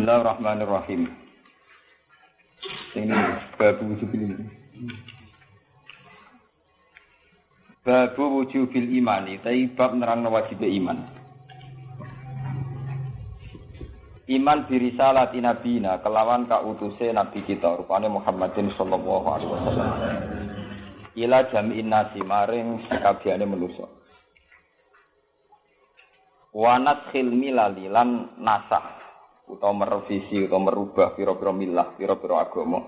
Bismillahirrahmanirrahim. Ini babu wujubil iman. Babu wujubil imani, bab nerangno wajib iman. Iman birisalati nabiyina kelawan kautuse nabi kita rupane Muhammadin sallallahu alaihi wasallam. Ila jami'in nasi maring sakabehane manusa. Wa naskhil milali lan nasah utawa merevisi utawa merubah pira-pira milah, pira-pira agama.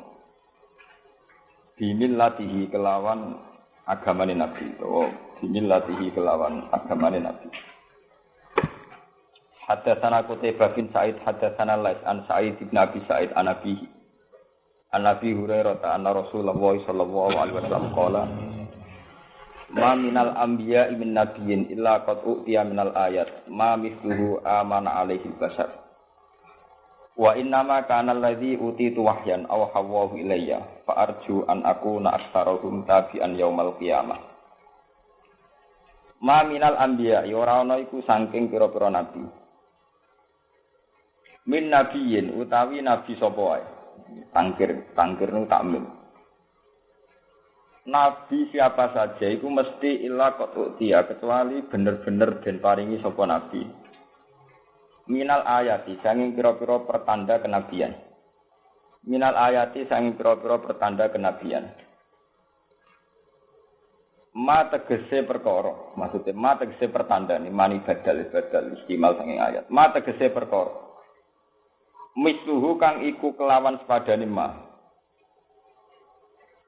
Bimillatihi kelawan agamane nabi utawa bimillatihi kelawan agamane nabi. Haddatsana Qutaibah bin Sa'id haddatsana Lais an Sa'id bin Abi Sa'id an Nabi Hurairah anna Rasulullah sallallahu alaihi wasallam qala ma minal anbiya'i min nabiyyin illa qad utiya minal ayat ma mithluhu amana alaihi bashar wa innama kana alladhi utitu wahyan aw hawahu ilayya fa arju an akuna aktsarahum tabi'an yaumal qiyamah. Ma minal anbiya'i ora ana iku saking pira-pira nabi min nabiyyin utawi nabi sapa wae tangkir nu takmil nabi siapa saja iku mesti illa qatu'tiya kecuali bener-bener den paringi sapa nabi minal ayati sanging pira-pira pertanda kenabian minal ayati sanging pira-pira pertanda kenabian ma tegese perkara maksudnya ma tegese pertanda ni mani badal istimal sanging ayat ma tegese perkara misluhu kang iku kelawan sepadane ma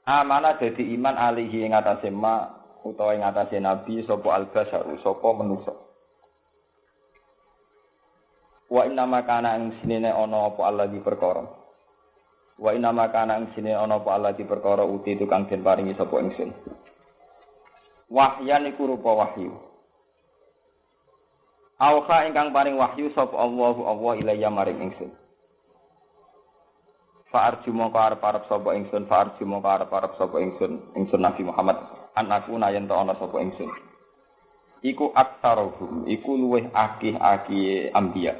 amana dadi iman alihi ing atase ma utawa ing atase nabi sapa al-basyaru sapa manusa wa inna ma kana ing sinene ana apa Allah di perkara wa inna ma kana ing sinene ana apa Allah di perkara uti itu kang den paringi sapa ingsun wahyan iku rupa wahyu auha ingkang paring wahyu sapa Allah ilayya maring ingsun fa'arju mongko arep-arep sapa ingsun fa'arju mongko arep-arep sapa ingsun Nabi Muhammad anaku nayen ta ana sapa ingsun iku aktaruhum iku luweh akeh-akeh anbiya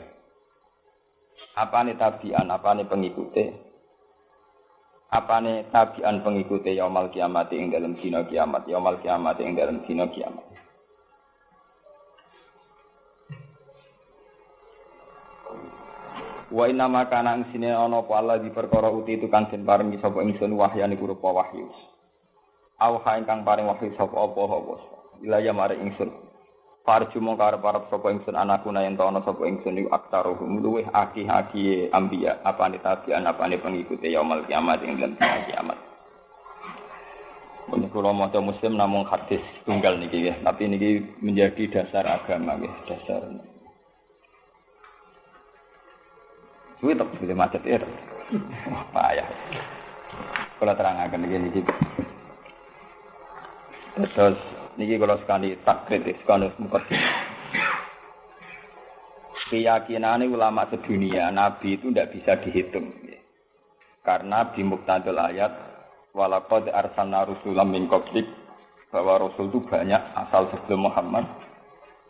apane tabi'an apane pengikute apane tabi'an pengikute yaumul kiamat ing dalem dina kiamat yaumul kiamat ing dalem dina kiamat. Wa inna ma kana ing sine ana apa Allah di perkara uti itu kang den paringi sapa ingsun wahyane rupa wahyu. Auha ingkang paring wahyu sapa apa ilaya mare ingsun. Farju mongko arep sapa ingsun anakku yen ana sapa ingsun iku aktaruhum luweh akeh-akeh anbiya apane tabi'an apane pengikute yaumul kiamat ing dalem kiamat. Menika kula maca muslim namung hadis tunggal niki nggih, tapi niki menjadi dasar agama nggih, dasar. Kuwi tak bisa macet ya. Payah. Kalau terangaken iki. Terus niki kalau sekali tak kritis kalau mukaddim. Keyakinan ulama sedunia nabi itu tidak bisa dihitung. Karena di muqtadul ayat walaqad arsalna rusulan min qablik bahwa rasul itu banyak asal sebelum Muhammad.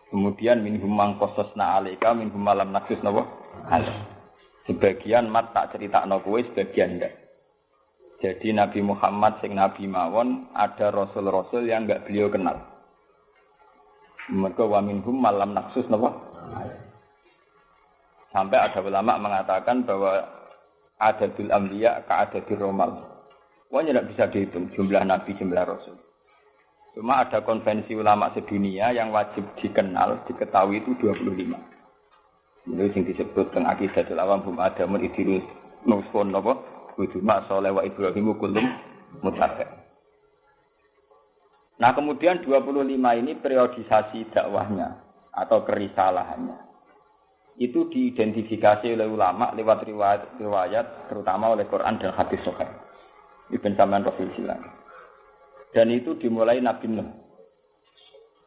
Kemudian minhum man qasasna 'alaika minhum lam naqsus nawa sebagian mat tak critakno kowe sebagian ndak. Jadi Nabi Muhammad sing nabi mawon ada rasul-rasul yang enggak beliau kenal. Mergo wa minhum malam naksus napa? Sampai ada ulama mengatakan bahwa adadul anbiya ka adadir romal. Wah tidak bisa dihitung jumlah nabi jumlah rasul. Cuma ada konvensi ulama sedunia yang wajib dikenal, diketahui itu 25. Ini yang disebut dengan akidatul awam hum adamun idrus nusun napa wujuma saleh wa ibrahim kullum mutaqa. Nah, kemudian 25 ini periodisasi dakwahnya atau kerisalahannya. Itu diidentifikasi oleh ulama lewat riwayat terutama oleh Quran dan hadis sahih. Ibn Saman Rasul silang. Dan itu dimulai Nabi Nuh.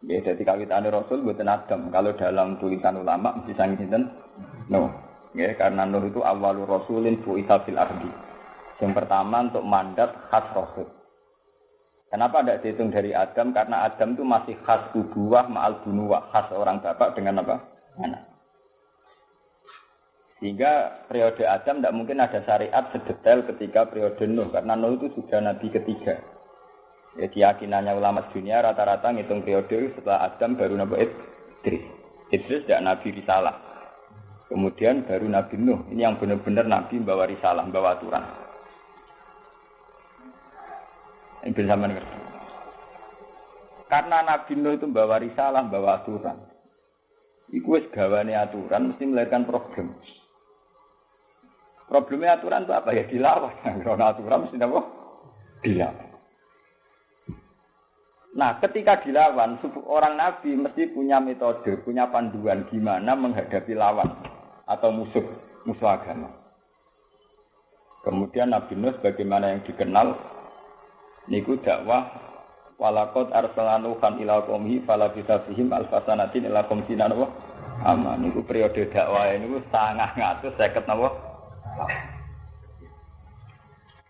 Ya, jadi kawitane Rasul mboten Adam. Kalau dalam tulisan ulama mesti sangi sinten? Nuh. Ya, karena Nuh itu awalur rasulin bu'itsa fil ardi. Yang pertama untuk mandat khas Rasul. Kenapa tidak dihitung dari Adam? Karena Adam itu masih khas ubuwah ma'al bunuwah, khas orang bapak dengan apa? Anak. Sehingga periode Adam tidak mungkin ada syariat sedetail ketika periode Nuh, karena Nuh itu sudah nabi ketiga. Ya, keyakinannya ulama dunia rata-rata ngitung periode setelah Adam baru Nabi Idris. Idris tidak nabi risalah. Kemudian baru Nabi Nuh. Ini yang benar-benar nabi membawa risalah, membawa aturan. Ini bisa mengerti. Karena Nabi Nuh itu membawa risalah, membawa aturan. Iku wis gawane aturan mesti melahirkan problem. Problemnya aturan itu apa? Ya dilawan. Karena aturan mesti apa? Dilawan. Nah, ketika dilawan, orang Nabi mesti punya metode, punya panduan gimana menghadapi lawan atau musuh agama. Kemudian Nabi Nuh bagaimana yang dikenal, niku dakwah walaqad arsalna nuhan ila qaumi falabitha fihim alfasanatin ila qamsina wa aman. Niku periode dakwah niku 950 napa?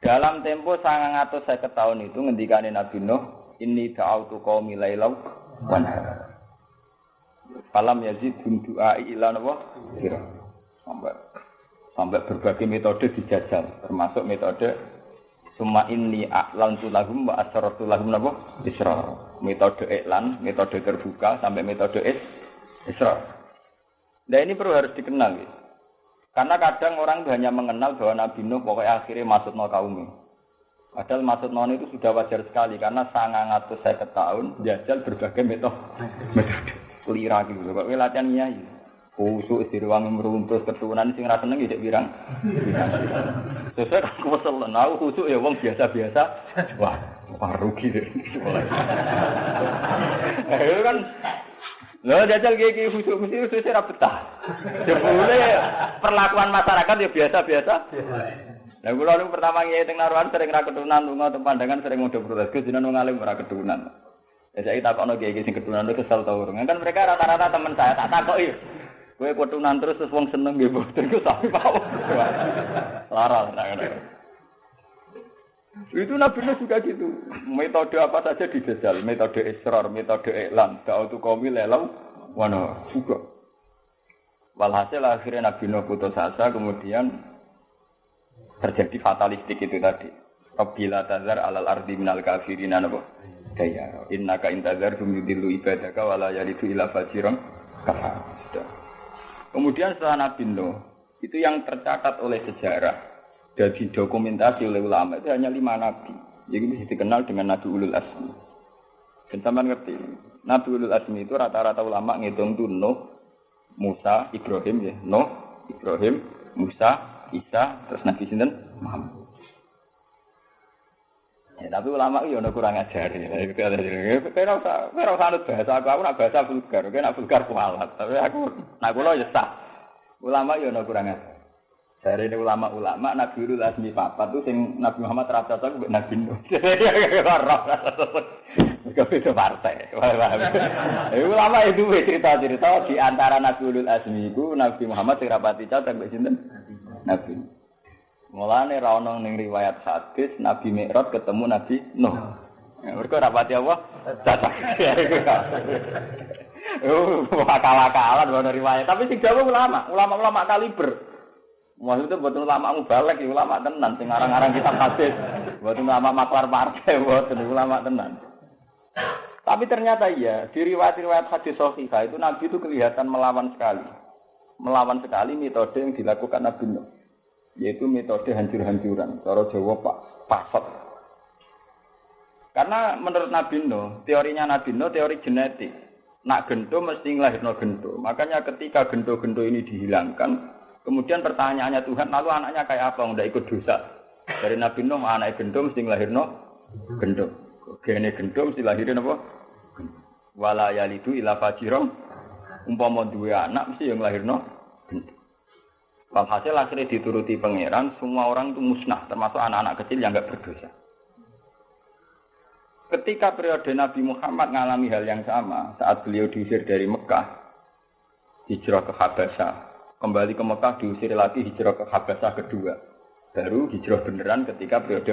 Dalam tempo 950 tahun itu ngendikane Nabi Nuh, inni da'autu qaumi lailau wa nahar. Falam yazid du'ai ila napa? Sampai berbagai metode dijajal, termasuk metode summa inni a'lantu lahum wa asrartu lahum napa? Israr. Metode iklan, metode terbuka sampai metode israr. Nah ini perlu harus dikenal ya. Karena kadang orang hanya mengenal bahwa Nabi Nuh pokoknya akhirnya masukno kaumnya. Padahal maksud non itu sudah wajar sekali karena 950 tahun jajal berbagai metode lira gitu. Kok latihan nyai. Kusuk di ruang meruntus keturunan sing ra seneng iki pirang. Sesuk aku kesel aku kusuk ya wong biasa-biasa. Wah rugi deh. Ayo kan lho jajal iki kusuk mesti ra betah. Jebule perlakuan masyarakat ya biasa-biasa. Lah kula niku pertama ngiyi teng Naruhan sering ra keturunan lunga teng pandangan sering modho protes Gus jenengan wong alim ora keturunan. Ya saiki takokno kiai sing keturunan itu kesel ta urung. Kan mereka rata-rata teman saya tak takoki. Kowe keturunan terus wong seneng nggih mboten ku sapi pawon. Lara itu Nabi Nuh juga gitu. Metode apa saja dijajal, metode israr, metode iklan, da'utu qaumi lelau wana juga. Walhasil akhirnya Nabi Nuh putus asa kemudian terjadi fatalistik itu tadi. Rabbila tazar alal ardi minal kafirina napa? Daya. Innaka intazar yudillu ibadaka wala yalidu ila fajiran kafar. Kemudian setelah Nabi Nuh, itu yang tercatat oleh sejarah dan didokumentasi oleh ulama itu hanya 5 nabi. Jadi bisa dikenal dengan Nabi Ulul Azmi. Teman-teman ngerti? Nabi Ulul Azmi itu rata-rata ulama ngitung tuh Nuh, Musa, Ibrahim ya. Nuh, Ibrahim, Musa, Isa, terus Nabi sinten? Muhammad. Ya, tapi ulama itu kurang ajar ya. Kira usah anut bahasa aku nak bahasa vulgar, nak vulgar kualat. Tapi nak kula ya sah. Ulama itu kurang ajar. Dari ulama Nabi Ulul Azmi papat itu sing Nabi Muhammad rasa cocok mbek Nabi Nuh. Itu partai. Ulama itu cerita-cerita di antara Nabi Ulul Azmi itu Nabi Muhammad sing rapati cocok mbek sinten? Nabi. Mulane ra ono ning riwayat hadis Nabi Mi'raj ketemu Nabi Nuh. Mergo rapati apa? Cocok. Akal-akalan ono riwayat, tapi sing jawab ulama kaliber. Maksudnya buat ulama mubalek, ulama tenan, sing ngarang-ngarang kitab hadis, buat ulama maklar partai, buat ulama tenan. Tapi ternyata iya, di riwayat-riwayat hadis sahihah itu Nabi itu kelihatan melawan sekali metode yang dilakukan Nabi Nuh, yaitu metode hancur-hancuran. Cara Jawa pasot. Karena menurut Nabi Nuh, teorinya Nabi Nuh teori genetik. Nak gento mesti nglahirno gento. Makanya ketika gento-gento ini dihilangkan, kemudian pertanyaannya Tuhan, lalu anaknya kayak apa? Nggak ikut dosa. Dari Nabi Nuh, anak gendong mesti ngelahirno gendong. Gene gendong mesti lahirin apa? Wala yalidu ila fajirong. Umpama duwe anak mesti yang ngelahirno gendong. Walhasil akhirnya dituruti pangeran, semua orang itu musnah, termasuk anak-anak kecil yang nggak berdosa. Ketika periode Nabi Muhammad mengalami hal yang sama, saat beliau diusir dari Mekah, hijrah ke Habasyah. Kembali ke Mekah diusir lagi hijrah ke Habasyah kedua. Baru hijrah beneran ketika periode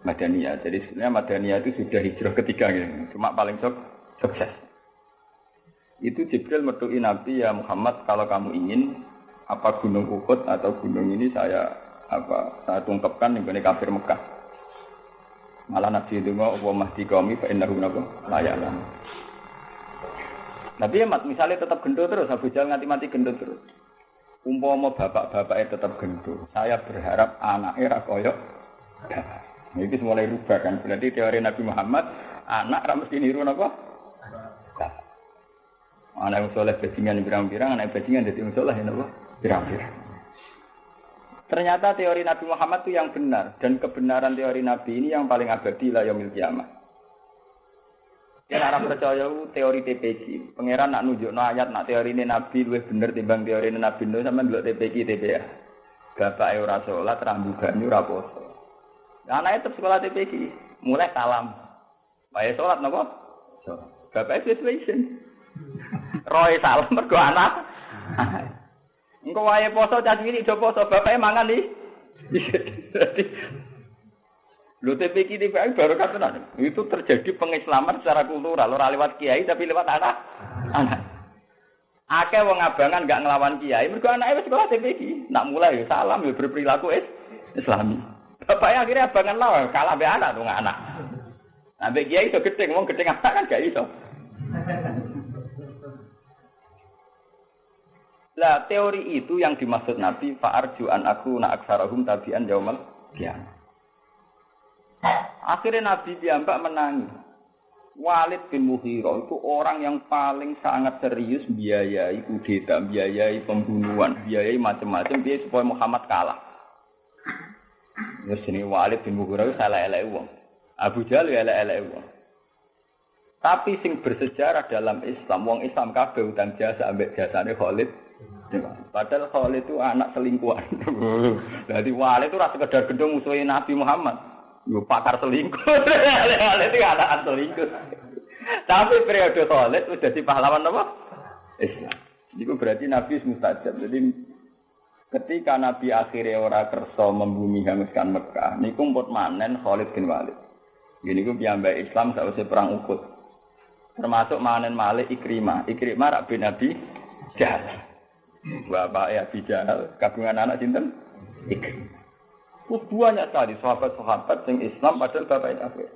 Madaniyah. Jadi sebenarnya Madaniyah itu sudah hijrah ketiga gitu. Cuma paling sukses. Itu Jibril metu'i Nabi, ya Muhammad, kalau kamu ingin apa gunung Uhud atau gunung ini saya tungkapkan dengan kafir Mekah. Malah Nabi itu mau mahdi qaumi fa innahu layalan. Nabi misalnya tetap gendut terus, Abu Jahal mati gendut terus. Umpama bapak-bapaknya tetap gendut, saya berharap anaknya ra koyo bapak. Ini mulai rubah kan, berarti teori Nabi Muhammad anak ra mesti niru napa? Bapak. Anak yang soleh bajingan pirang-pirang, anak bajingan dadi wong soleh napa? Pirang-pirang. Ternyata teori Nabi Muhammad itu yang benar dan kebenaran teori Nabi ini yang paling abadi la yaumil kiamah. Yen ora percaya teori TPG, pangeran nak nunjukno ayat nak teorine Nabi luwih bener timbang teorine Nabi Nuh sampean ndelok TPG TPA. Bapake ora salat, rambu banyu ora poso. Anake tetep sekolah TPG, mulai salam. Wae salat napa? Salat. Bapake situation. Roy salam mergo anak. Engko wae poso cah cilik do poso, bapake mangan iki. Lho TPQ TPI baru tenan. Itu terjadi pengislaman secara kultural, ora lewat kiai tapi lewat anak. Akeh wong abangan enggak nglawan kiai, mergo anake wis sekolah TPQ. Nak mulai salam ya berperilaku Islami. Bapaknya akhirnya abangan lawan, kalah mbek anak dong anak. Nah, mbek kiai iso gedeng, wong gedeng anak kan gak iso. Lah teori itu yang dimaksud Nabi fa'arju an aku na aksarahum tabi'an yaumal qiyamah. Akhirnya Nabi piyambak menangis. Walid bin Mughirah itu orang yang paling sangat serius biayai kudeta, biayai pembunuhan, biayai macam-macam biaya supaya Muhammad kalah. Ya sini Walid bin Mughirah itu salah elek wong. Abu Jahal ya elek wong. Tapi sing bersejarah dalam Islam, wong Islam kabeh utang jasa ambek jasane Khalid. Padahal Khalid itu anak selingkuhan. Jadi Walid itu rasa sekedar gendong musuhin Nabi Muhammad. Yo pakar selingkuh. Khalid itu anak selingkuh. Tapi periode Khalid sudah jadi pahlawan apa? Islam. Itu berarti Nabi mustajab. Jadi ketika Nabi akhirnya ora kersa membumi hanguskan Mekah, niku mpun manen Khalid bin Walid. Gini ku piyambak Islam sausé perang Uhud. Termasuk manen Malik Ikrimah. Ikrimah rak bin Nabi Jahal. Bapak ya Abi Jahal, kagungan anak sinten? Ikrimah. Banyak sekali sahabat-sahabat yang Islam padahal bapaknya kafir.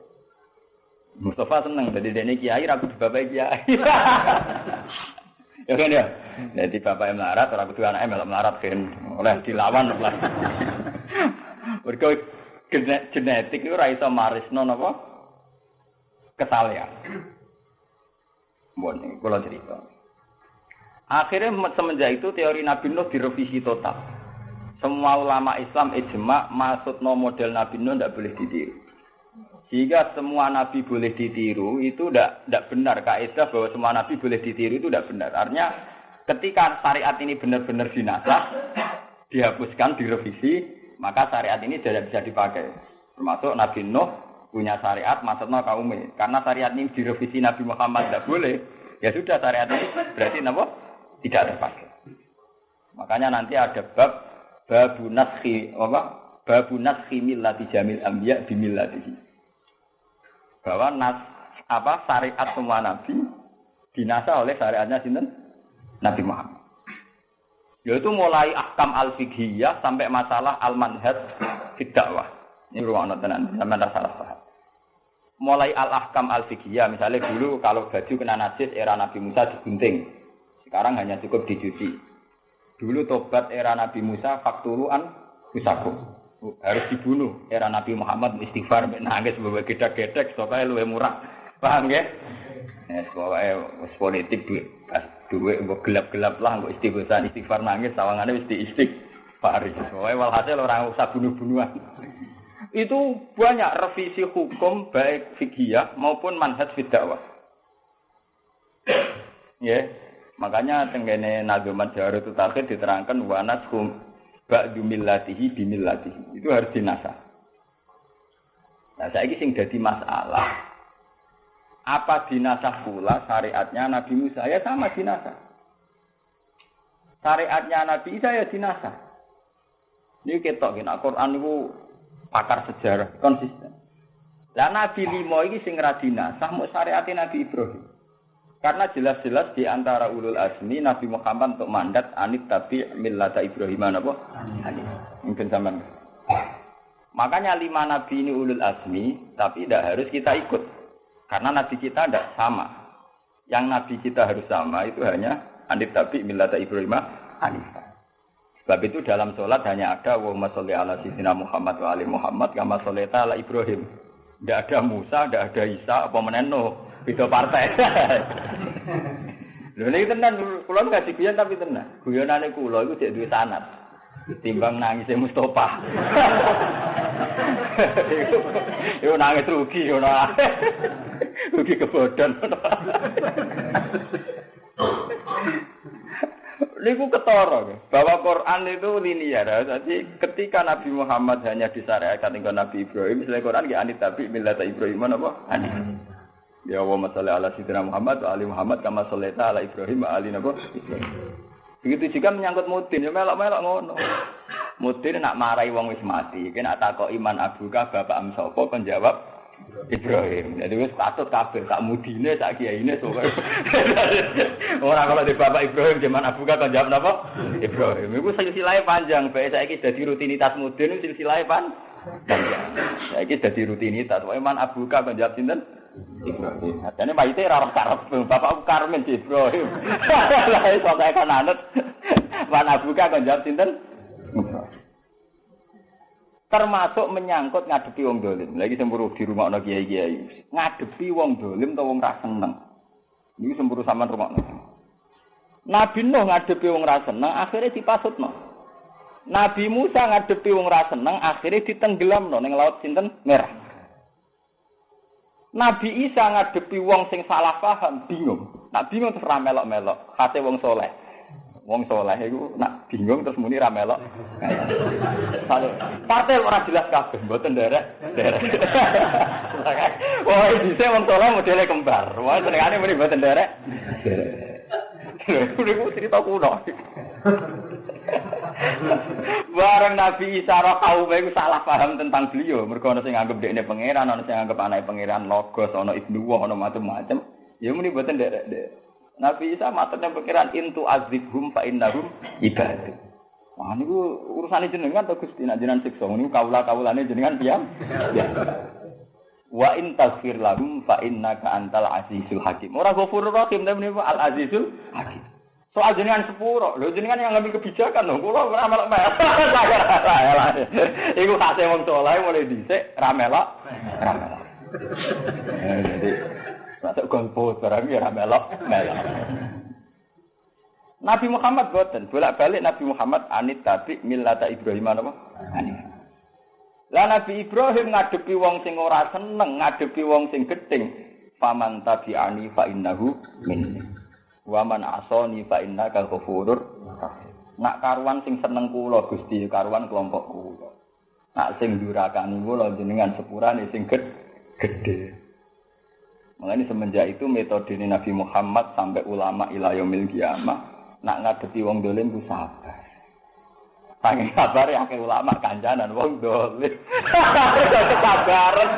Mustafa seneng jadi dene kiai ra kudu bapak kiai. Ya kan ya. Jadi bapaknya melarat ora kudu anake melok melarat kan oleh dilawan oleh. Mergo genetik itu ora iso marisno napa? Kesalehan. Bon, kula cerita. Akhirnya semenjak itu teori Nabi Nuh direvisi total. Semua ulama Islam ijma maksudno model Nabi Nuh tidak boleh ditiru. Jika semua nabi boleh ditiru itu tidak benar. Kaidah bahwa semua nabi boleh ditiru itu tidak benar. Artinya ketika syariat ini benar-benar dinasah, dihapuskan, direvisi, maka syariat ini tidak bisa dipakai. Termasuk Nabi Nuh punya syariat maksudno kaumnya. Karena syariat ini direvisi Nabi Muhammad tidak boleh. Ya sudah syariat ini berarti apa? Tidak terpakai. Makanya nanti ada babu naskhi millati jamil anbiya bi millatihi. Bahwa syariat semua nabi dinasah oleh syariatnya sinten? Nabi Muhammad. Yaitu mulai ahkam al-fiqhiyah sampai masalah al-manhaj fid dakwah. Ini ruang tenan, sampeyan ora salah paham. Mulai al-ahkam al-fiqhiyah, misalnya dulu kalau baju kena najis era Nabi Musa digunting. Sekarang hanya cukup dicuci. Dulu tobat era Nabi Musa faktuluan usakum. Harus dibunuh. Era Nabi Muhammad istighfar nangis bawa gedek-gedek supaya luwih murah. Paham nggih? Pokoke wis politik duwe mbok gelap-gelap lah mbok istighfar nangis sawangane wis diistighfar. Pokoke walhasil ora usah bunuh-bunuhan. Itu banyak revisi hukum baik fikih maupun manhaj fid dakwah. Nggih. Makanya tenggene nazuman Jawarut Takhir diterangkan wanas hum ba'du millatihi bi millatihi. Itu harus dinasah. Nah, saiki sing dadi masalah. Apa dinasah pula syariatnya Nabi Musa? Ya sama dinasah. Syariatnya Nabi Isa ya dinasah. Ini ketok nek Quran niku pakar sejarah konsisten. Lah Nabi 5 iki sing ra dinasah mung syariate Nabi Ibrahim. Karena jelas-jelas di antara ulul azmi Nabi Muhammad untuk mandat anit tapi millata Ibrahim apa? Mungkin zaman. Makanya 5 nabi ini ulul azmi, tapi tidak harus kita ikut. Karena nabi kita tidak sama. Yang nabi kita harus sama itu hanya anit tapi millata Ibrahim hanifah. Sebab itu dalam sholat hanya ada Allahumma sholli ala sayyidina Muhammad wa ali Muhammad kama shollaita ala Ibrahim. Tidak ada Musa, tidak ada Isa, apa meneno. Beda partai. Lho niki tenan kula enggak diguyon tapi tenan. Guyonane kula iku cek duwe sanad. Timbang nangise Mustofa. Yo nangis rugi ngono. Rugi kebodhon. Niku ketara bahwa Quran itu linear. Jadi ketika Nabi Muhammad hanya disyariatkan dengan Nabi Ibrahim, selain Quran nggih anit tapi millata Ibrahim apa? Anit. Ya Allahumma sholli ala sayyidina Muhammad wa ali Muhammad kama shollaita ala Ibrahim wa ali Ibrahim. Begitu juga menyangkut mudin, ya melok-melok ngono. Mudin nak marahi wong wis mati, iki nak takok iman abuka bapak am sapa kon jawab Ibrahim. Jadi wis patut kabeh sak mudine sak kiyaine sok. Ora kalau di bapak Ibrahim zaman abuka kon jawab napa? Ibrahim. Iku silsilahe panjang, bae saiki dadi rutinitas mudin silsilahe panjang. Saiki dadi rutinitas. Iman abuka kon jawab sinten? Ibrahim. Adane mayite ora karep bapakku Karmen Ibrahim. Lah iso kaya kan anut. Wana buka kon jawab sinten? Termasuk menyangkut ngadepi wong dolim. Lagi semburu di rumah ana kiai-kiai. Ngadepi wong dolim utawa wong ra seneng. Niku semburu sampean rumakno. Nabi Nuh ngadepi wong ra seneng, akhire dipasutno. Nabi Musa ngadepi wong ra seneng, akhire ditenggelamno ning laut sinten? Merah. Nabi Isa ngadepi wong sing salah paham, bingung. Nak bingung terus ra melok-melok, khate wong saleh. Wong saleh iku nak bingung terus muni ra melok. Partai ora jelas kabeh, mboten derek. Wah, dise wong saleh modele kembar. Wah, senengane muni mboten derek. Lho, cerita kuno. Bareng Nabi Isa roh kaum iku salah paham tentang beliau. Mergo ana sing nganggep dekne pangeran, ana sing nganggep anake pangeran logos, ana ibnu wa ana macam-macam. Ya muni mboten derek. Nabi Isa matur nang pangeran intu azibhum fa innahum ibad. Wah niku urusane jenengan to Gusti, nek jenengan siksa niku kaula-kaulane jenengan piyam. Ya. Wa in taghfir lahum fa innaka antal azizul hakim. Ora ghafurur rahim tapi al azizul hakim. Soal jenengan sepuro, lho jenengan yang ngambil kebijakan lho, kula ora melok-melok. Iku khase wong saleh mulai dhisik ra melok. Jadi masuk golput barang ya ra melok. Nabi Muhammad boten, bolak-balik Nabi Muhammad anit tabi millata Ibrahim apa? Anit. Lah Nabi Ibrahim ngadepi wong sing ora seneng, ngadepi wong sing gething, faman tabi'ani fa innahu minni. Wa man asani fa innaka ghafurur rahim. Nak karuan sing seneng kula Gusti, karuan kelompok kula. Nak sing durakani kula jenengan sepurane sing gedhe. Makanya semenjak itu metode Nabi Muhammad sampai ulama ila yaumil qiyamah nak ngadepi wong dolim ku sabar. Saking sabar ya akeh ulama kancanan wong dolim. Sabaran.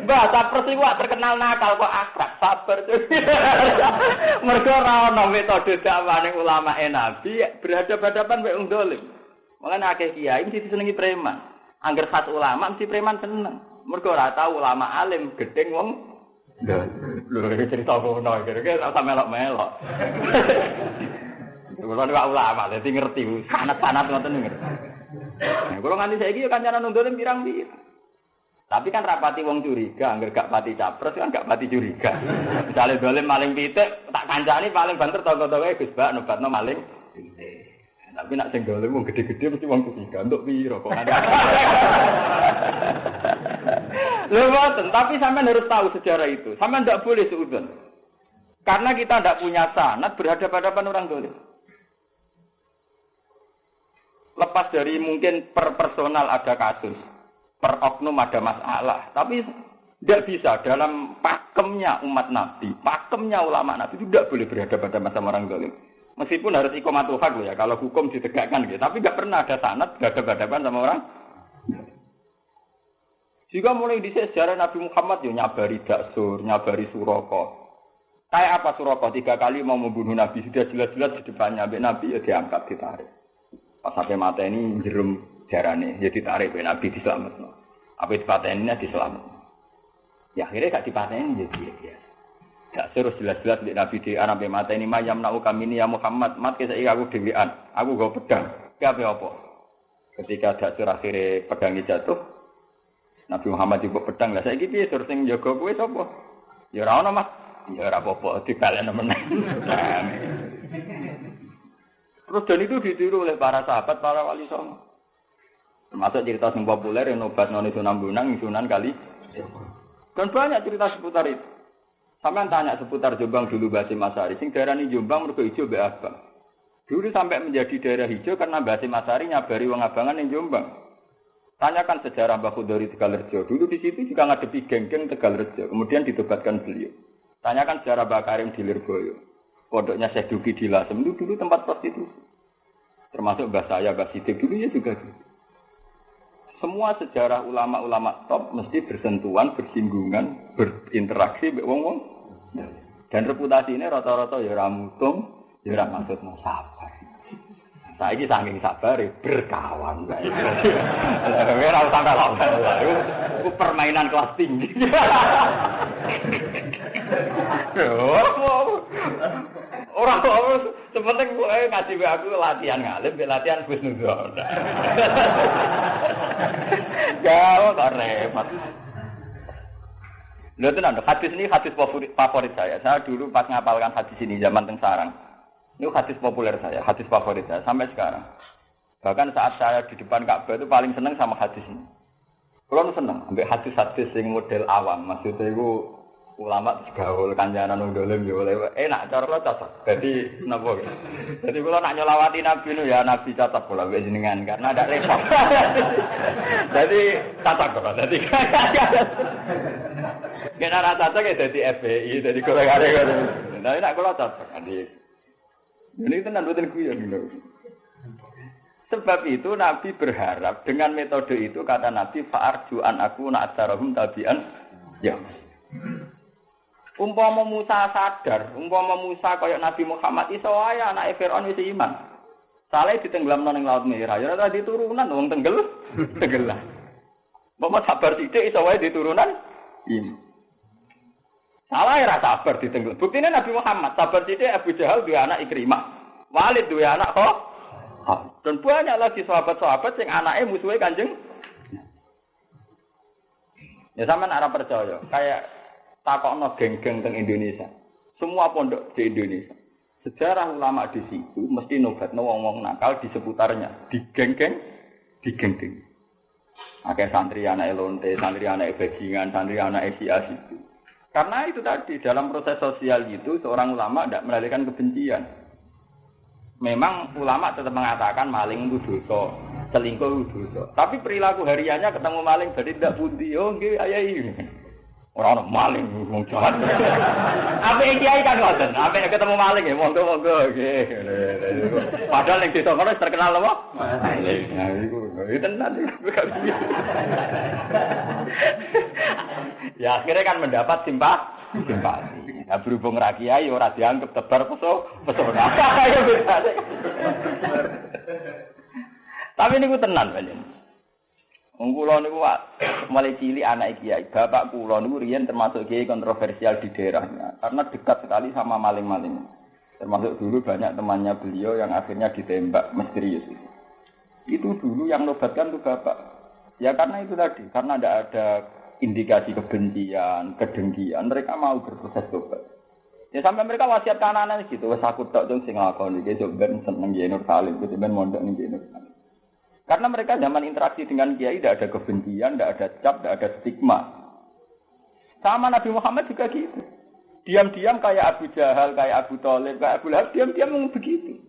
Mbah, sabar sing wak terkenal nakal kok akrab, sabar. Mergo ora ana metode dakwane ulama Nabi berhadapan-hadapan mek wong dolim. Makane akeh kiai mesti disenengi preman. Angger khas ulama mesti preman seneng. Mergo ora tau ulama alim gedeng wong lho cerita ngono kira-kira ora melok-melok. Kulo nek ulama dadi ngerti sanad-sanad ngoten ngerti. Nah, kulo nganti saiki yo kancanan ndolen pirang-pirang. Tapi kan rapati wong curiga, angger gak pati capres kan gak pati curiga. Misale dolen maling pitik, tak kancani paling banter tangga-tanggae Gus Bak nobatno maling pitik. Tapi nak sing dolen wong gede-gede mesti wong curiga, entuk piro kok. Lho mboten, tapi sampean harus tahu sejarah itu. Sampean ndak boleh seudon. Karena kita ndak punya sanad berhadapan-hadapan orang dolen. Lepas dari mungkin per personal ada kasus, per oknum ada masalah, tapi tidak bisa dalam pakemnya umat Nabi, pakemnya ulama Nabi itu tidak boleh berhadapan sama orang zalim. Meskipun harus ikomatul haq ya, kalau hukum ditegakkan gitu, tapi tidak pernah ada sanad berhadapan sama orang. Juga mulai dhisik sejarah Nabi Muhammad yo nyabari Daksur, nyabari Suraka. Kayak apa Suraka 3 kali mau membunuh Nabi sudah jelas-jelas di depannya Nabi ya diangkat ditarik. Pas sampai mata ini jerum darane ya ditarik Nabi diselametno. Apa dipateni diselametno. Ya akhirnya gak dipateni jadi ya. Gak terus jelas-jelas di Nabi di anak mata ini mayam nau kami ini ya Muhammad mat ke saya aku dewian aku gak pedang gak apa ketika Daksur akhirnya pedangnya jatuh Nabi Muhammad ibu pedang lah saya gitu terus yang jaga gue siapa ya orang mas ya orang apa di kalian menang terus dan itu ditiru oleh para sahabat para wali songo termasuk cerita yang populer yang obat noni Sunan Bonang Sunan Kali dan banyak cerita seputar itu. Sampai tanya seputar Jombang dulu Basim Asari. Sing daerah ini Jombang mereka hijau be abang. Dulu sampai menjadi daerah hijau karena Basim Asari nyabari wong abangan yang Jombang. Tanyakan sejarah Mbah Khudori Tegalrejo. Dulu di situ juga ngadepi geng-geng Tegalrejo. Kemudian ditobatkan beliau. Tanyakan sejarah Mbah Karim di Lirboyo. Pondoknya Syekh Duki di Lasem. Dulu tempat prostitusi. Termasuk Mbah saya, Mbah Sidik dulu ya juga gitu. Semua sejarah ulama-ulama top mesti bersentuhan, bersinggungan, berinteraksi dengan wong-wong. Dan reputasi ini rata-rata ya ora mutung, ya ora maksud mau sabar. Saiki saking sabar berkawan bae. Ora usah kalah. Itu permainan kelas tinggi. Orang sepenting gue ngasih aku latihan ngalim, latihan Gus Nuzul. Jauh kok repot. Lha tenan, hadis ini hadis favorit saya. Saya dulu pas ngapalkan hadis ini zaman teng sarang. Ini hadis populer saya, hadis favorit saya sampai sekarang. Bahkan saat saya di depan Ka'bah itu paling senang sama hadis ini. Kalau senang, ambek hadis-hadis yang model awam, maksudnya itu ulama gaul kancanan wong dolim yo enak cara kula cocok. Dadi napa? Dadi kula nak nyolawati nabi nu ya nabi cocok kula wis jenengan karena ndak repot. Dadi cocok kok. Dadi nek ora cocok ya dadi FBI, dadi golek-golek ngono. Tapi nak kula cocok. Dadi ini tenan mboten guyon lho. Sebab itu Nabi berharap dengan metode itu kata Nabi fa'arjuan aku na'tarahum tabi'an ya. Umpama Musa sadar, umpama Musa kaya Nabi Muhammad iso wae anake Firaun wis iman. Saleh ditenggelamno ning Laut Merah, ya ora diturunan wong tenggelam. Bapak sabar sithik iso wae diturunan iman. Salah ora sabar ditenggelam. Buktine Nabi Muhammad sabar sithik Abu Jahal duwe anak Ikrimah. Walid duwe anak kok. Dan banyak lagi sahabat-sahabat sing anake musuhe Kanjeng. Ya sampean ora percaya, kayak takokno geng-geng teng Indonesia. Semua pondok di Indonesia. Sejarah ulama di situ mesti nobatno wong-wong nakal di seputarnya, di geng-geng. Akeh santri anak lonte, santri anak bajingan, santri anak sia situ. Karena itu tadi dalam proses sosial itu seorang ulama tidak melahirkan kebencian. Memang ulama tetap mengatakan maling itu dosa, selingkuh itu dosa. Tapi perilaku hariannya ketemu maling jadi tidak pundi. Oh nggih ayah ini. Orang maling wong jahat. Apa kiai kan ngoten, apa ketemu maling ya monggo-monggo nggih. Padahal ning desa kono terkenal apa? Maling. Nah iku tenan iku. Ya akhirnya kan mendapat simpati. Nah berhubung ra kiai ora dianggap tebar pesona. Ya beda. Tapi niku tenan panjenengan. Wong kula niku mulai cilik anak kiai, bapak kula niku riyen termasuk kiai kontroversial di daerahnya karena dekat sekali sama maling-maling. Termasuk dulu banyak temannya beliau yang akhirnya ditembak misterius. Itu dulu yang nobatkan tuh bapak. Ya karena itu tadi, karena tidak ada indikasi kebencian, kedengkian, mereka mau berproses tobat. Ya sampai mereka wasiat kanan-kanan gitu, wes aku tok sing nglakoni iki ben seneng Kiai Nur Salim, ben mondok ning Kiai Nur Salim. Karena mereka zaman interaksi dengan kiai tidak ada kebencian, tidak ada cap, tidak ada stigma. Sama Nabi Muhammad juga gitu. Diam-diam kayak Abu Jahal, kayak Abu Thalib, kayak Abu Lahab, diam-diam memang begitu.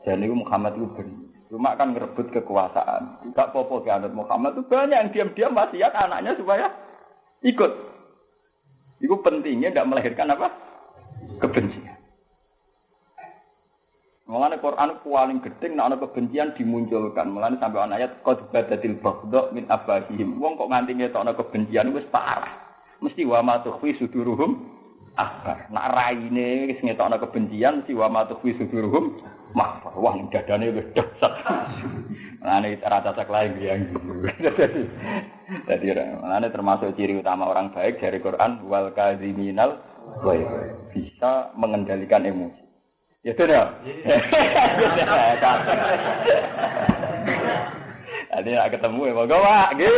Jadi Muhammad itu benar. Cuma kan ngerebut kekuasaan. Tidak apa-apa ke anak Muhammad itu banyak yang diam-diam wasiat anaknya supaya ikut. Itu pentingnya tidak melahirkan apa? Kebencian. Mulane Quran paling gedhe nek ana kebencian dimunculkan. Mulane sampai ana ayat qad badatil baghdha min afahihim. Wong kok nganti ngetokno kebencian wis parah. Mesti wa ma tukhfi suduruhum akbar. Nek raine wis ngetokno kebencian mesti wa ma tukhfi suduruhum makfar. Wah dadane wis dosat. Mulane rata sak lain yang gitu. Jadi mulane termasuk ciri utama orang baik dari Quran wal kadziminal bisa mengendalikan emosi. Ya sudah. Tadi nak ketemu ya mau gawak gitu.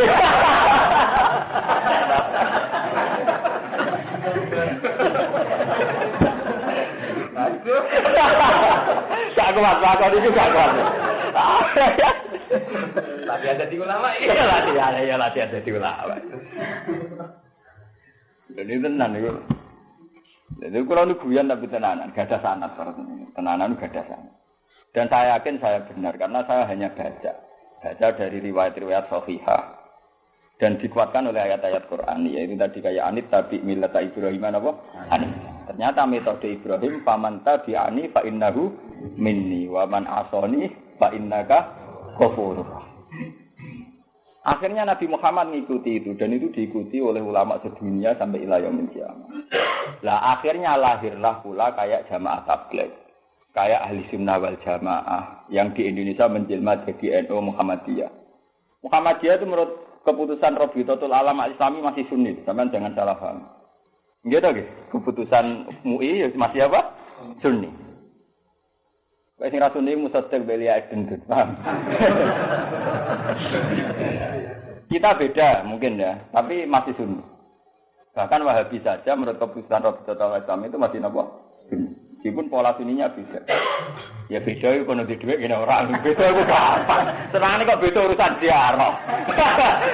Tak kuat, bakal itu gak kuat. Latihan jadi ulama, iya latihan jadi ulama. Dan itu tenan itu. Jadi kalau nu guyon tapi tenanan, gak ada sanad tenanan gak ada sanad. Dan saya yakin saya benar karena saya hanya baca dari riwayat-riwayat sahihah dan dikuatkan oleh ayat-ayat Quran. Yaitu tadi kayak anit tabi millata Ibrahim apa? Anit. Ternyata metode Ibrahim faman tabi'ani fa innahu minni wa man asani fa innaka ghafurur. Akhirnya Nabi Muhammad mengikuti itu dan itu diikuti oleh ulama sedunia sampai ila yaumil qiyamah. Lah akhirnya lahirlah pula kayak jamaah tabligh, kayak ahli sunnah wal jamaah yang di Indonesia menjelma jadi NU Muhammadiyah. Muhammadiyah itu menurut keputusan Rabitatul Alam Islami masih Sunni, sampean jangan salah paham. Nggih to nggih, keputusan MUI masih apa? Sunni. Wis sing ra Sunni musaddiq belia ekdendut, paham? Kita beda mungkin ya, tapi masih Sunni. Bahkan Wahabi saja menurut keputusan Rabitatul Islam itu masih napa? Meskipun pola Sunninya beda. Ya beda itu kono di dhuwit kene ora. Beda iku gampang. Senengane kok beda urusan ziarah.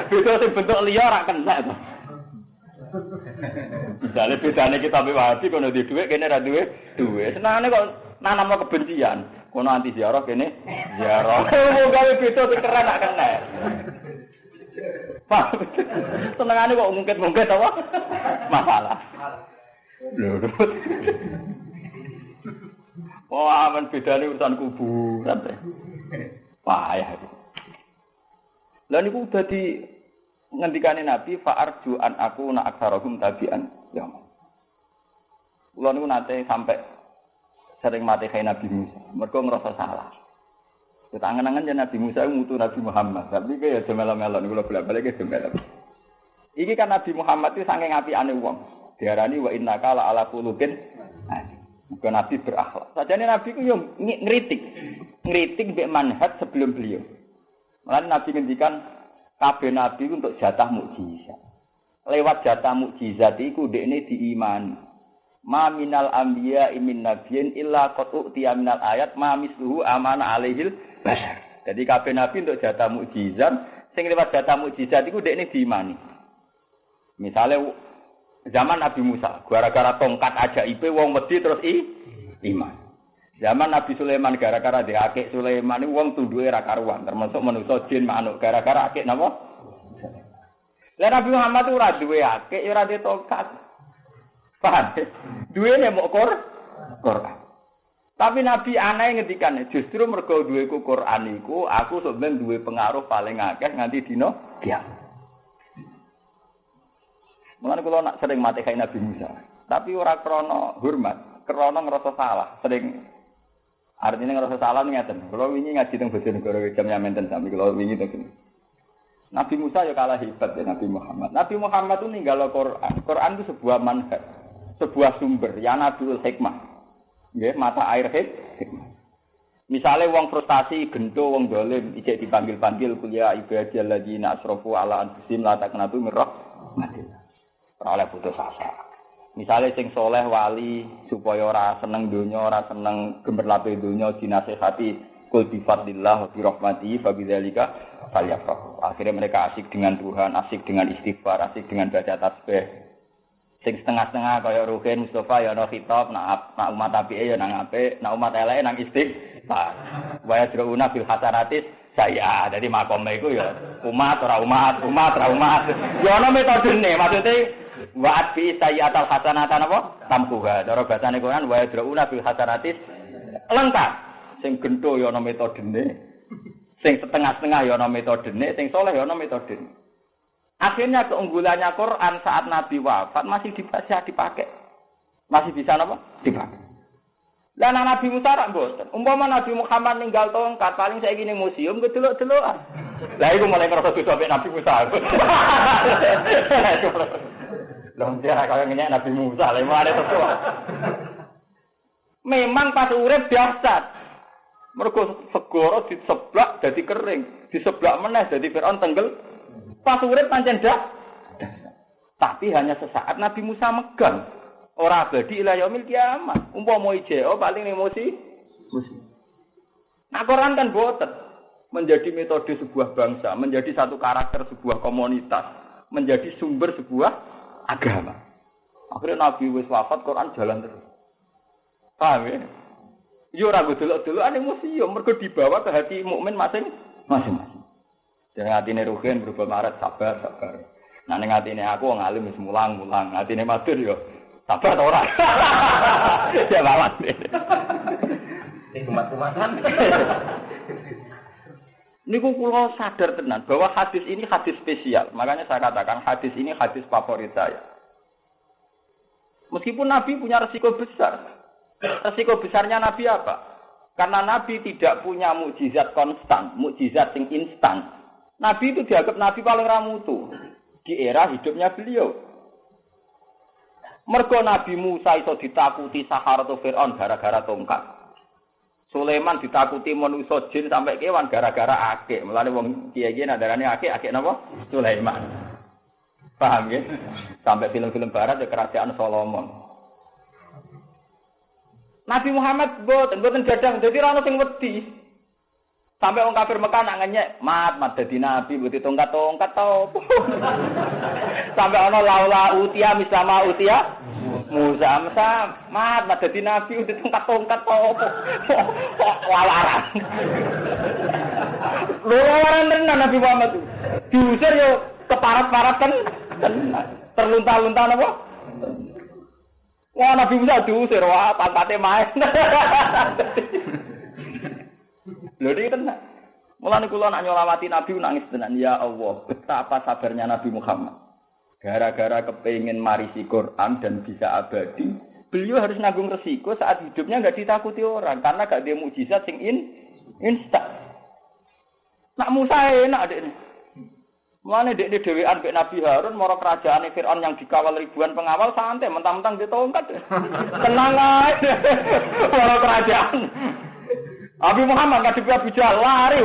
Beda sing bentuk liya ora kena to. Misale bedane kita mbek Wahabi kono di dhuwit kene ora duwe duwe. Senengane kok nanamno kebencian. Kono anti ziarah kene ziarah. Wong gawe beda sing keren rak kena. Pak, senengane kok mungkin-mungkin apa? Masalah. Lho. Oh, aman bedane urusan kuburan. Payah itu. Lah niku dadi ngendikane Nabi fa'arju an aku na aksarahum tabi'an. Ya. Kula niku nate sampai sering mati kaya Nabi Musa. Mergo ngerasa salah. Ketangan-angan ya Nabi Musa ngutu Nabi Muhammad. Tapi kaya jemelo-melo niku kula bolak-balik ke jemelo. Iki kan Nabi Muhammad itu saking apikane wong. Diarani wa innaka la ala qulubin. Bukan Nabi berakhlak. Sajane Nabi ku yo ngritik mbek manhaj sebelum beliau. Malah Nabi ngendikan kabeh nabi untuk jatah mukjizat. Lewat jatah mukjizat iku dekne diimani. Ma minal anbiya min nabiyyin illa qatu tiya minal ayat ma misluhu amana alaihil bashar. Jadi kabeh nabi untuk jatah mukjizat, sing lewat jatah mukjizat iku dekne diimani. Misale zaman Nabi Musa, gara-gara tongkat ajaibe wong wedi terus iman. Zaman Nabi Sulaiman gara-gara dia akik Sulaiman ini wong tunduke ra karuan, termasuk manusa jin manuk gara-gara akik napa? Lah Nabi Muhammad ora duwe akik, ora duwe tongkat. Paham? Duwene mok Quran. Tapi Nabi aneh ngendikan justru mergo duwe Quran iku aku sampeyan duwe pengaruh paling akeh nganti dina kiamat. Mulane kula nak sering mati kaya Nabi Musa. Tapi ora krana hormat, krana ngrasa salah. Sering artinya ngrasa salah ngeten. Kula wingi ngaji teng Bojonegoro jam nyamenten sami kula wingi teng. Nabi Musa ya kalah hebat ya Nabi Muhammad. Nabi Muhammad itu ninggal Quran. Quran itu sebuah manhaj, sebuah sumber ya Nabiul Hikmah. Nggih, mata air hikmah. Misale wong frustasi, gento wong dolim, ijek dipanggil-panggil kuliah ibadil ladina asrafu ala anfusihim la taqnatu min rahmatillah. Oleh putus asa. Misalnya sing soleh wali supaya ora seneng donya, ora seneng gemerlape donya dinasehati kul bi fadlillah wa bi rahmatihi fa bidzalika falyafrahu. Akhirnya mereka asik dengan Tuhan, asik dengan istighfar, asik dengan baca tasbih. Sing setengah-setengah kaya Ruhin Mustafa ya ana khitab, nak umat apike ya nang apik, nak umat eleke nang istighfar. Wa yadruna bil hasanatis saya. Jadi makome iku ya umat ora umat, umat ora umat. Ya ana metodene, maksudnya wa'at bi sayyatal hasanatan apa? Tamkuha. Cara basane Quran wa yadruna bil hasanatis lengkap. sing gento ya ana metodene, sing setengah-setengah ya ana metodene, sing saleh ya ana metodene. Akhirnya keunggulannya Quran saat Nabi wafat masih bisa dipakai. Masih bisa apa? Dipakai. Lah Nabi Musa rak mboten. Umpama Nabi Muhammad ninggal tongkat paling saiki ning museum kedelok-delokan. Lah iku mulai ngerasa dosa mek Nabi Musa. Lah dia kaya ngene Nabi Musa, lha mare sesuatu. Memang pas urip dahsyat. Mergo segara diseblak dadi kering, diseblak meneh dadi Firaun tenggel. Pas urip pancen dahsyat. Tapi hanya sesaat Nabi Musa megang. Ora abadi ila yaumil kiamat. Umpama ijeo paling emosi. Nah Quran kan boten menjadi metode sebuah bangsa, menjadi satu karakter sebuah komunitas, menjadi sumber sebuah agama. Akhirnya Nabi wis wafat Quran jalan terus. Paham ya? Yo ora delok-delokan museum mergo dibawa ke hati mukmin masing-masing. Jadi atine ruhin berubah maret sabar. Nah ning atine aku wong alim wis mulang-mulang, atine matur yo sabar ta ora? Ya lawan. Sing kumat-kumatan. Niku kula sadar tenan bahwa hadis ini hadis spesial. Makanya saya katakan hadis ini hadis favorit saya. Meskipun Nabi punya resiko besar. Resiko besarnya Nabi apa? Karena Nabi tidak punya mukjizat konstan, mukjizat sing instan. Nabi itu dianggap Nabi paling ramutu di era hidupnya beliau. Mergo Nabi Musa itu ditakuti Saharatu Fir'aun gara-gara tongkat. Sulaiman ditakuti manusa jin sampai kewan gara-gara akik. Mulane wong kiai-kiai nadarane akik napa? Sulaiman. Paham ya? Sampai film-film barat ya kerajaan Solomon. Nabi Muhammad boten gadang dadi ora ono sing wedi. Sampai wong kafir Mekah nak ngenyek, mat dadi nabi butuh tongkat-tongkat to. Sampai ana laula utia mislama utia Musa mat dadi nabi butuh tongkat-tongkat to. Walaran. Lolaran tenan Nabi Muhammad itu. Diusir yo keparat-parat kan terlunta-lunta napa? Wah Nabi Musa diusir wah pangkate main. Lho iki tenan. Mulane kula nak nyolawati Nabi nangis tenan. Ya Allah, betapa sabarnya Nabi Muhammad. Gara-gara kepengin marisi Quran dan bisa abadi, beliau harus nanggung resiko saat hidupnya enggak ditakuti orang karena gak dia mukjizat sing instan. Nak Musa enak dekne. Mulane dekne dhewean mek Nabi Harun mara kerajaane Firaun yang dikawal ribuan pengawal santai mentang-mentang dia tongkat. Tenang ae. Mara kerajaan. Nabi Muhammad ngadepi Abu Jahal lari.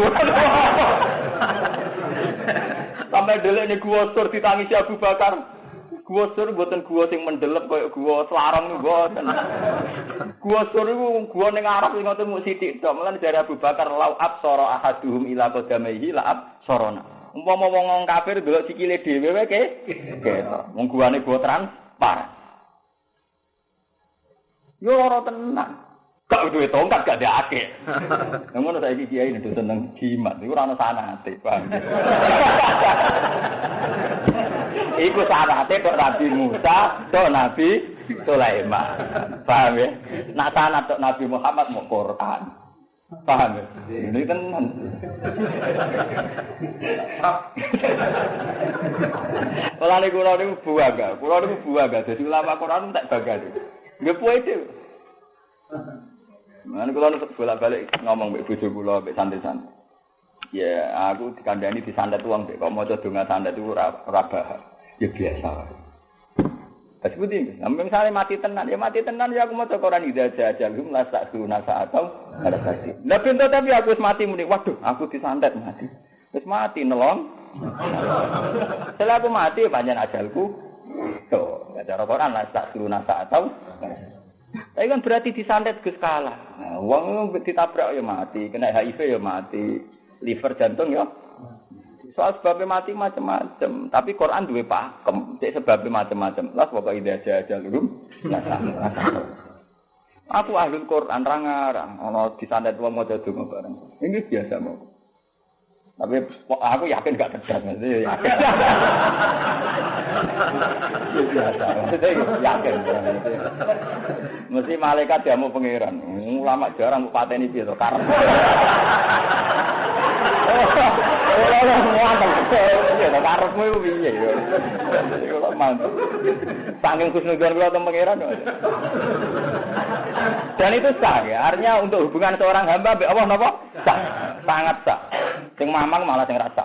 Sampai delek ning gua sur ditangisi Abu Bakar. Gua sur mboten gua sing mendelep kaya gua Selarang niku mboten. Gua sur iku gua ning Arab sing ngoten mung sithik tok. Mulane dari Abu Bakar lau absara ahaduhum ila qadamaihi la absarana. Umpama wong kafir delok sikile dhewe wae ketok. Wong guane gua transparan. Yo ora tenan. Gak duwe tongkat gak ada akeh. Ngono saiki kiai nek seneng jimat iku ora ono sanate, paham. Iku sanate tok Nabi Musa, tok Nabi Sulaiman. Paham ya? Nak sanat tok Nabi Muhammad mau Quran. Paham ya? Ini tenan. Mulane kula niku buaga. Dadi ulama Quran tak bangga. Nggih puete. Mana kalau nak bolak-balik ngomong mbek bojo kula mbek santai-santai. Ya, aku dikandani disantet wong mbek kok maca donga santet itu ora bahak. Ya biasa wae. Wes pundi? Sampe misale mati tenan ya aku maca Quran ida jajal la sakuna atau ada kasih. Lah pintu tapi aku wis mati muni. Waduh, aku disantet mati. Wis mati nelong. Setelah aku mati panjen ajalku. Tuh, cara Quran la sakuna atau tapi kan berarti disantet Gus kalah. Nah, wong ditabrak ya mati, kena HIV ya mati, liver jantung ya. Soal sebabnya mati macam-macam, tapi Quran duwe pakem, cek sebabnya macam-macam. Lah pokoke ida aja lurum. Aku ahli Quran rangarang, ana disantet wong maca donga bareng. Ini biasa mau. Tapi aku yakin gak kedang, yakin. Biasa, yakin. Mesti malaikat dia mau pangeran. Ulama jarang pateni piye to karep. Ora semua ya to karepmu iku piye yo. Ora mantap. Saking kusnudon kula teng pangeran. Dan itu sah ya. Artinya untuk hubungan seorang hamba mbek Allah napa? Sah. Sangat sah. Sing mamang malah sing rasa.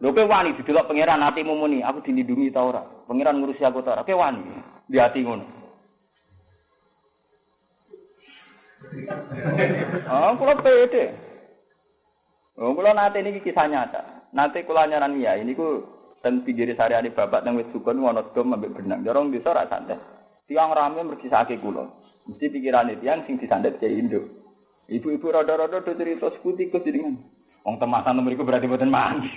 Lho kowe wani didelok pangeran atimu muni, aku dilindungi ta ora? Pangeran ngurusi aku ta ora? Kowe wani di ati ngono. Kula pede. Kula nate niki kisah nyata. Nate kula nyaran ya, ini ku ten pinggir sareane bapak nang wis sukun ana dom ambek benang. Jorong desa ra santet. Tiang rame mergisake kula. Mesti pikirane tiang sing disandet ke induk. Ibu-ibu rada-rada do cerita seputi Gus jenengan. Wong temasan mriku berarti mboten mandi.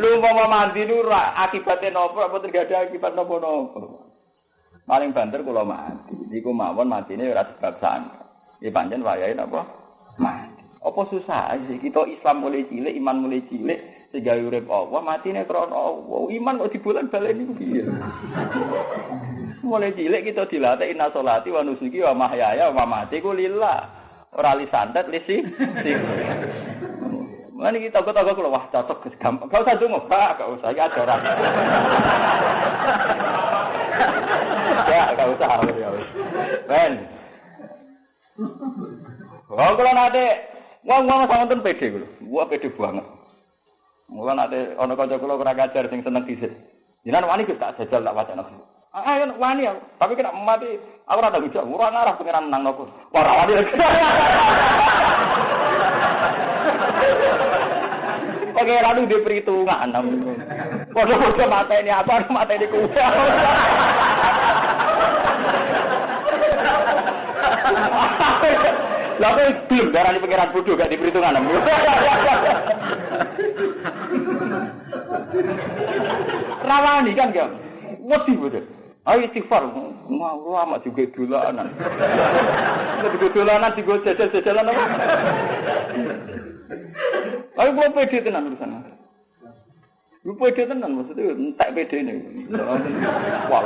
Lu mau mandi lu akibatnya nopo apa terjadi akibat nopo-nopo. Paling banter kula mati. Niku mawon matine ora sebab santet. Iki pancen wayahe napa? Mati. Apa susah sih kita Islam mulai cilik, iman mulai cilik, sehingga urip Allah, matine krana Allah. Iman kok dibulan-baleni ku piye? Mulai cilik kita dilatih inna sholati wa nusuki wa mahyaya wa mamati ku lillah. Ora li santet li sih. Mulane iki toko-toko kula wah cocok gampang. Gak usah dongo, Pak, gak usah iki ajaran. Ya, gak usah ya wis. Ben. Wong kula nate wong sampun pede kula. Wah pede banget. Mula nate ana kanca kula ora kajar sing seneng dhisik. Jenengan wani tak jajal tak wacana. Ayo wani aku. Tapi kena mati aku ora bisa. Ora ngarah pengiran nang nopo. Ora wani. Pengiran di perhitungan. Padha-padha mateni apa mateni kuda. Lah kok belum darani pengiran bodoh gak di perhitungan. Rawani kan ya. Wedi bodoh. Ayo istighfar, mau amat juga dolanan. Lebih dolanan digo jajal-jajalan apa? Ayo gua pede tenan urusan. Lu pede tenan maksudnya entek pedene. Wah.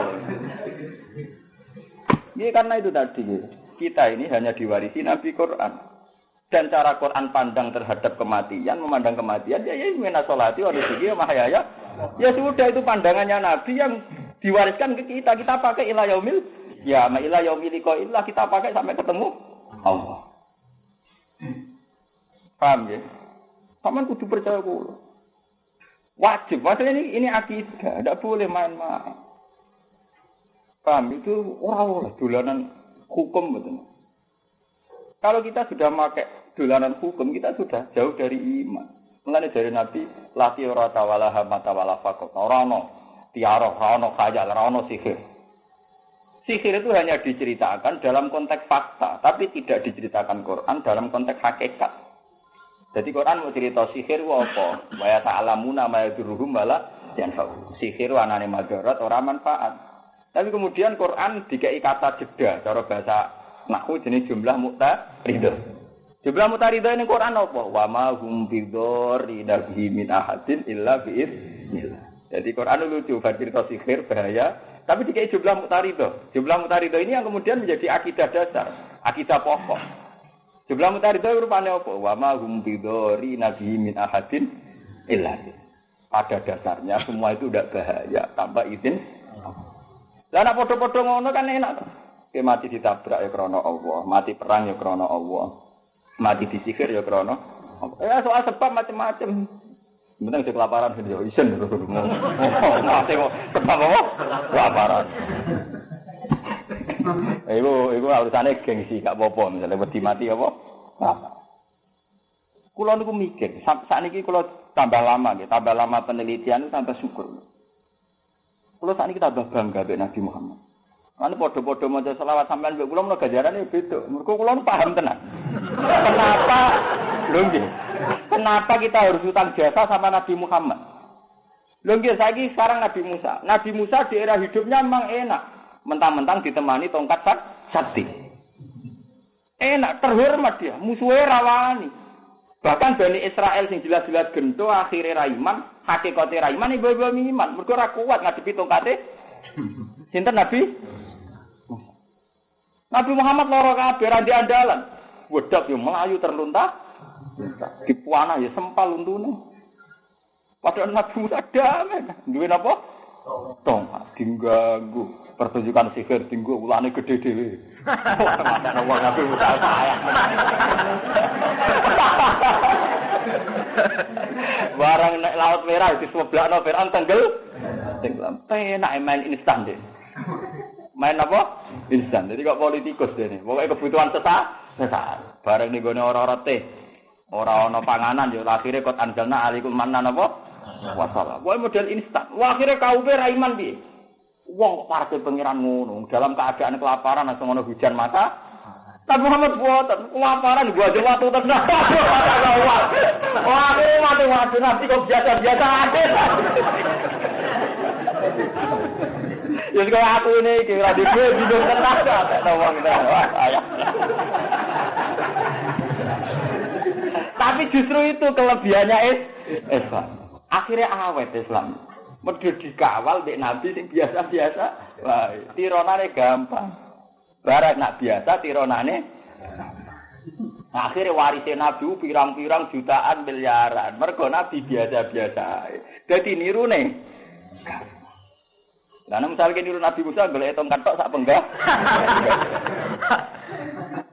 Ya karena itu tadi kita ini hanya diwarisi Nabi Quran. Dan cara Quran pandang terhadap kematian, memandang kematian ya inna sholati wa nusuki wa mahyaya. Ya sudah itu pandangannya Nabi yang diwariskan ke kita. Kita pakai ila yaumil ya ma ila yaumil liqa'illah kita pakai sampai ketemu Allah. Paham ya? Saman kudu percaya kula. Wajib, maksudnya ini akidah, tidak boleh main-main. Paham itu orang dolanan hukum betul. Kalau kita sudah pakai dolanan hukum, kita sudah jauh dari iman. Mulane dari Nabi, lati ora tawala hamata wala faqat. Ora ono tiara, ora ono khayal, ora ono sihir. Sihir itu hanya diceritakan dalam konteks fakta, tapi tidak diceritakan Quran dalam konteks hakikat. Jadi Quran mau cerita sihir apa? Wa ya ta'lamuna ma yadurruhum wala yanfa'u. Sihir anane madarat ora manfaat. Tapi kemudian Quran dikai kata jeda, cara bahasa nahwu jenis jumlah muqtaridah. Jumlah muqtaridah ning Quran apa? Wa ma hum bidhari nabi min ahadin illa bi'iznillah. Jadi Quran lucu cerita sihir bahaya, tapi dikai jumlah muqtaridah. Jumlah muqtaridah ini yang kemudian menjadi akidah dasar, akidah pokok. Jumlah muqtaridah rupane apa? Wa ma hum bidhari nabi min ahadin illa. Pada dasarnya semua itu tidak bahaya tanpa izin. Lah nek padha-padha ngono kan enak to. Ki mati ditabrak ya krana Allah, mati perang ya krana Allah. Mati disihir ya krana Allah. Ya soal sebab macam-macam. Bener sing kelaparan yo isen. Mati kok sebab apa? Kelaparan. Iku urusane gengsi gak apa-apa misale wedi mati apa? Apa? Kula niku mikir, sakniki kula tambah lama nggih, tambah lama penelitian sampai syukur. Kula sakniki tambah bangga mbek Nabi Muhammad. Lan padha-padha maca selawat sampean mbek kula menawa ganjarane beda. Mergo kula paham tenan. Kenapa? Lho nggih. Kenapa kita harus utang jasa sama Nabi Muhammad? Lho nggih, saiki sekarang Nabi Musa. Nabi Musa di era hidupnya memang enak. Mentang-mentang ditemani tongkat sakti. Enak, terhormat dia. Musuhnya rawani. Bahkan Bani Israel sing jelas-jelas gento akhirnya ra iman, hakikate ra iman ibu-ibu iman. Mergo ora kuat ngadepi tongkate Sinten Nabi? Nabi Muhammad loro kabeh ra di andalan. Wedak yo melayu terlunta. Dipuana ya sempal untune. Padahal Nabi Musa damai. Duwe napa? Tong diganggu. Pertunjukan sihir tinggu ulane gede dhewe. Ana wong Nabi Musa sayang. Barang nek laut merah diseblakno Firaun tenggelam. Penak main instan deh. Main apa? Instan. Jadi kok politikus dene. Pokoke kebutuhan sesaat. Bareng ning gone ora-ora teh. Ora ana panganan ya akhire kot anjalna alaikum mannan apa? Wasala. Pokoke model instan. Wah akhire kaume ra iman piye? Wong kok parke pengiran ngono, dalam keadaan kelaparan langsung ono hujan mata. Tapi Muhammad buatan kelaparan gua aja waktu tenang. Wah, aku mati nanti kok biasa-biasa aja. Ya kalau aku ini kira di gue bingung tenang tak tahu wah ayah. Tapi justru itu kelebihannya Islam. Akhirnya awet Islam. Medhe dikawal nek nabi sing biasa-biasa, wah, tironane gampang. Barang nak biasa tironane. Akhirnya warise nabi pirang-pirang jutaan miliaran. Mergo nabi biasa-biasa. Dadi nirune. Lah nek misale niru Nabi Musa golek tongkat tok sak penggah.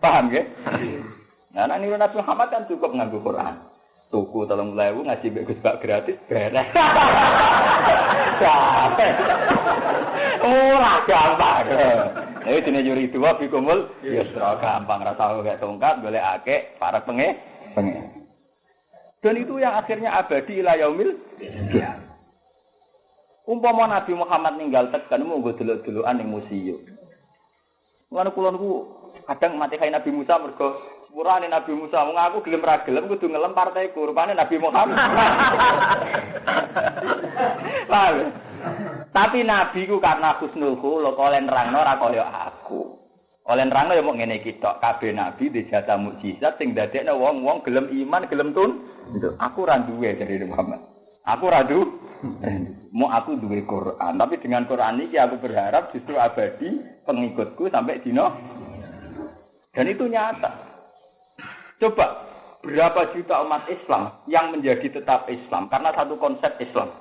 Paham nggih? Nah, nek niru Nabi Muhammad kan cukup nganggo Quran. Tuku 3.000 ngaji mbek Gus Bak gratis beres. Capek. Ora gampang. Iki jenenge yuri dua bikumul yusra gampang ra tau gak tongkat golekake para pengen. Dan itu yang akhirnya abadi ila yaumil qiyamah. Umpama Nabi Muhammad ninggal tekan monggo delok-delokan ning museum. Ngono kula niku kadang mati kaya Nabi Musa mergo sepurane Nabi Musa wong aku gelem ra gelem kudu ngelem partaiku rupane Nabi Muhammad. Tapi Nabi ku karena husnul khuluq oleh nerangno ora kaya aku. Oleh nerangno ya mok ngene iki tok kabeh nabi di jatah mukjizat sing dadekno wong-wong gelem iman, gelem Aku ra duwe dari Muhammad. Aku ra mau aku duwe Quran, tapi dengan Quran ini aku berharap justru abadi pengikutku sampai dino. Dan itu nyata. Coba berapa juta umat Islam yang menjadi tetap Islam karena satu konsep Islam.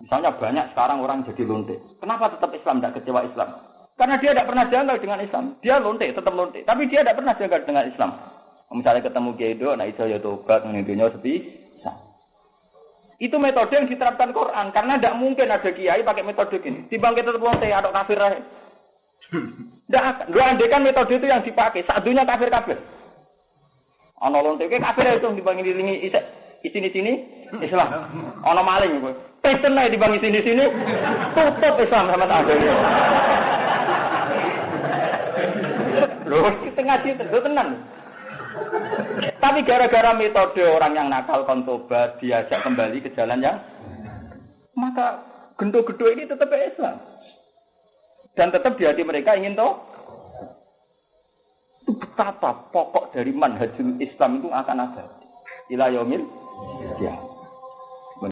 Misalnya banyak sekarang orang jadi lonte. Kenapa tetap Islam tidak kecewa Islam? Karena dia tidak pernah janggal dengan Islam. Dia lonte, tetap lonte. Tapi dia tidak pernah janggal dengan Islam. Misalnya ketemu Kiai Do, nah iso ya tobat, ngene sepi. Itu metode yang diterapkan Quran karena tidak mungkin ada kiai pakai metode ini. Timbang kita tetap lonte atau kafir aja. Nggak andekan metode itu yang dipakai. Satunya kafir. Ana lonte ke kafir itu timbang ngilingi isini-sini Islam. Ana maling kowe. Pesen ae timbang isini-sini tutup Islam sama ada. Loh, kita ngaji tenan. Tapi gara-gara metode orang yang nakal kontobat diajak kembali ke jalan yang maka gendo-gendo ini tetap Islam dan tetap di hati mereka ingin tahu itu betapa pokok dari manhajul Islam itu akan ada ila yaumil qiyamah.